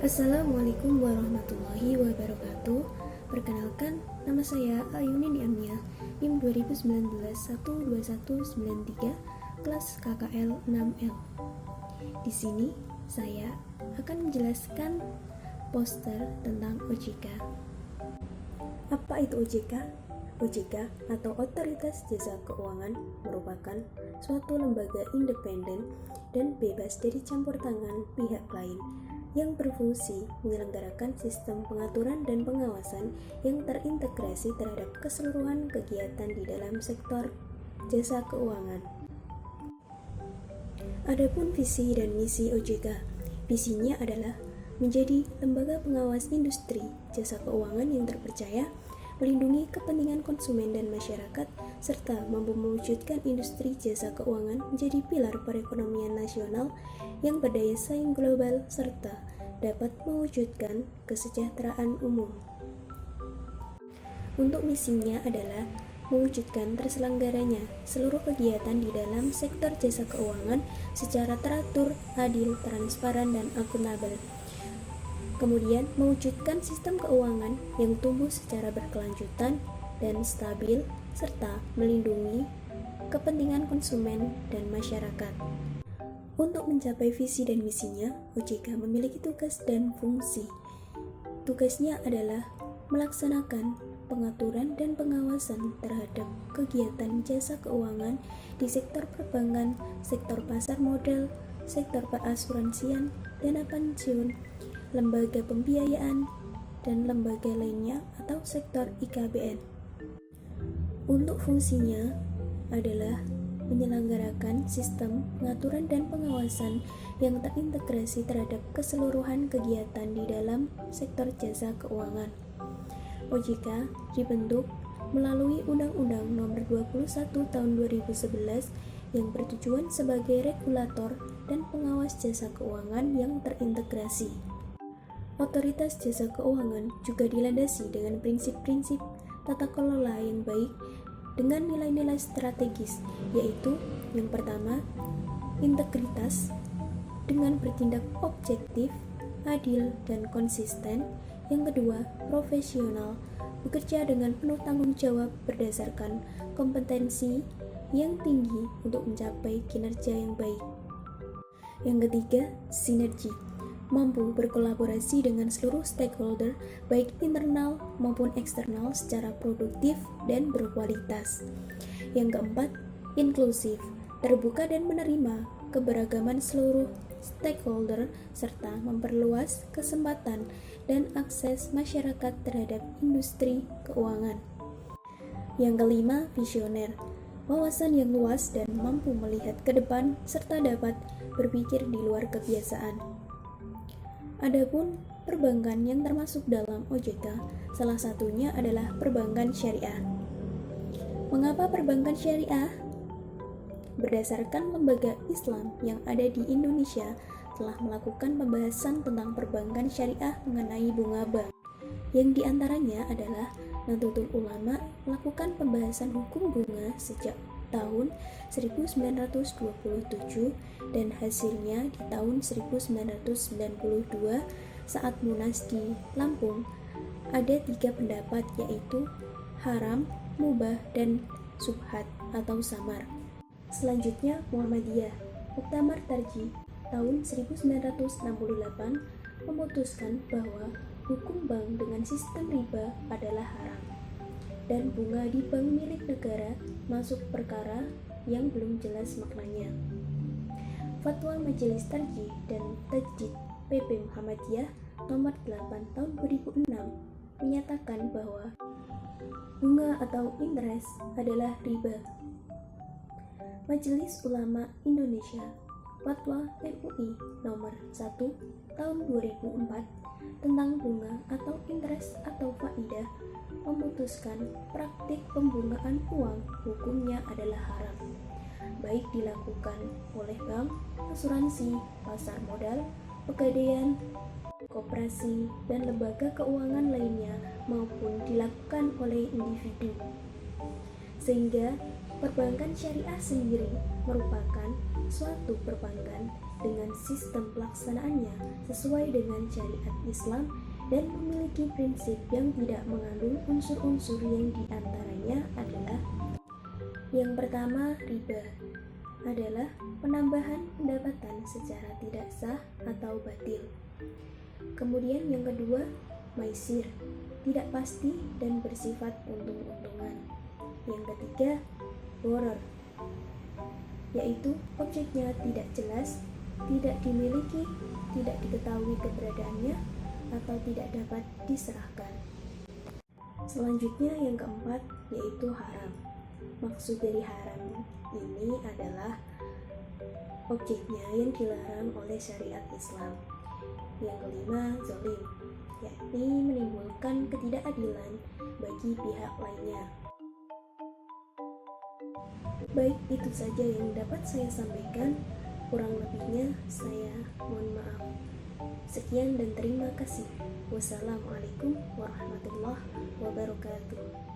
Assalamualaikum warahmatullahi wabarakatuh. Perkenalkan, nama saya Ayuni Niamia, NIM 2019-12193, kelas KKL 6L. Di sini, saya akan menjelaskan poster tentang OJK. Apa itu OJK? OJK atau Otoritas Jasa Keuangan merupakan suatu lembaga independen dan bebas dari campur tangan pihak lain yang berfungsi menyelenggarakan sistem pengaturan dan pengawasan yang terintegrasi terhadap keseluruhan kegiatan di dalam sektor jasa keuangan. Adapun visi dan misi OJK, visinya adalah menjadi lembaga pengawas industri jasa keuangan yang terpercaya, melindungi kepentingan konsumen dan masyarakat, serta mampu mewujudkan industri jasa keuangan menjadi pilar perekonomian nasional yang berdaya saing global serta dapat mewujudkan kesejahteraan umum. Untuk misinya adalah mewujudkan terselenggaranya seluruh kegiatan di dalam sektor jasa keuangan secara teratur, adil, transparan, dan akuntabel. Kemudian, mewujudkan sistem keuangan yang tumbuh secara berkelanjutan dan stabil, serta melindungi kepentingan konsumen dan masyarakat. Untuk mencapai visi dan misinya, OJK memiliki tugas dan fungsi. Tugasnya adalah melaksanakan pengaturan dan pengawasan terhadap kegiatan jasa keuangan di sektor perbankan, sektor pasar modal, sektor perasuransian, dana pensiun, lembaga pembiayaan, dan lembaga lainnya atau sektor IKBN. Untuk fungsinya adalah menyelenggarakan sistem pengaturan dan pengawasan yang terintegrasi terhadap keseluruhan kegiatan di dalam sektor jasa keuangan. OJK dibentuk melalui Undang-Undang Nomor 21 Tahun 2011 yang bertujuan sebagai regulator dan pengawas jasa keuangan yang terintegrasi. Otoritas jasa keuangan juga dilandasi dengan prinsip-prinsip tata kelola yang baik dengan nilai-nilai strategis, yaitu yang pertama, integritas dengan bertindak objektif, adil, dan konsisten. Yang kedua, profesional, bekerja dengan penuh tanggung jawab berdasarkan kompetensi yang tinggi untuk mencapai kinerja yang baik. Yang ketiga, sinergi, mampu berkolaborasi dengan seluruh stakeholder, baik internal maupun eksternal secara produktif dan berkualitas. Yang keempat, inklusif, terbuka dan menerima keberagaman seluruh stakeholder, serta memperluas kesempatan dan akses masyarakat terhadap industri keuangan. Yang kelima, visioner, wawasan yang luas dan mampu melihat ke depan, serta dapat berpikir di luar kebiasaan. Adapun perbankan yang termasuk dalam OJK, salah satunya adalah perbankan syariah. Mengapa perbankan syariah? Berdasarkan lembaga Islam yang ada di Indonesia telah melakukan pembahasan tentang perbankan syariah mengenai bunga bank, yang diantaranya adalah Nahdlatul Ulama melakukan pembahasan hukum bunga sejak tahun 1927 dan hasilnya di tahun 1992 saat Munas di Lampung. Ada 3 pendapat, yaitu haram, mubah, dan subhat atau samar. Selanjutnya Muhammadiyah, Muktamar Tarji tahun 1968 memutuskan bahwa hukum bank dengan sistem riba adalah haram dan bunga di bank milik negara masuk perkara yang belum jelas maknanya. Fatwa Majelis Tarjih dan Tajdid PP Muhammadiyah nomor 8 tahun 2006 menyatakan bahwa bunga atau interest adalah riba. Majelis Ulama Indonesia Fatwa MUI nomor 1 tahun 2004 tentang bunga atau interest atau faidah memutuskan praktik pembungaan uang hukumnya adalah haram, baik dilakukan oleh bank, asuransi, pasar modal, pegadaian, koperasi, dan lembaga keuangan lainnya maupun dilakukan oleh individu. Sehingga Perbankan syariah sendiri merupakan suatu perbankan dengan sistem pelaksanaannya sesuai dengan syariat Islam dan memiliki prinsip yang tidak mengandung unsur-unsur yang diantaranya adalah: yang pertama, riba adalah penambahan pendapatan secara tidak sah atau batil. Kemudian yang kedua, maisir, tidak pasti dan bersifat untung-untungan. Yang ketiga, gharar, yaitu objeknya tidak jelas, tidak dimiliki, tidak diketahui keberadaannya, atau tidak dapat diserahkan. Selanjutnya yang keempat, yaitu haram. Maksud dari haram ini adalah objeknya yang dilarang oleh syariat Islam. Yang kelima, zalim, yakni menimbulkan ketidakadilan bagi pihak lainnya. Baik, itu saja yang dapat saya sampaikan. Kurang lebihnya saya mohon maaf. Sekian dan terima kasih. Wassalamualaikum warahmatullahi wabarakatuh.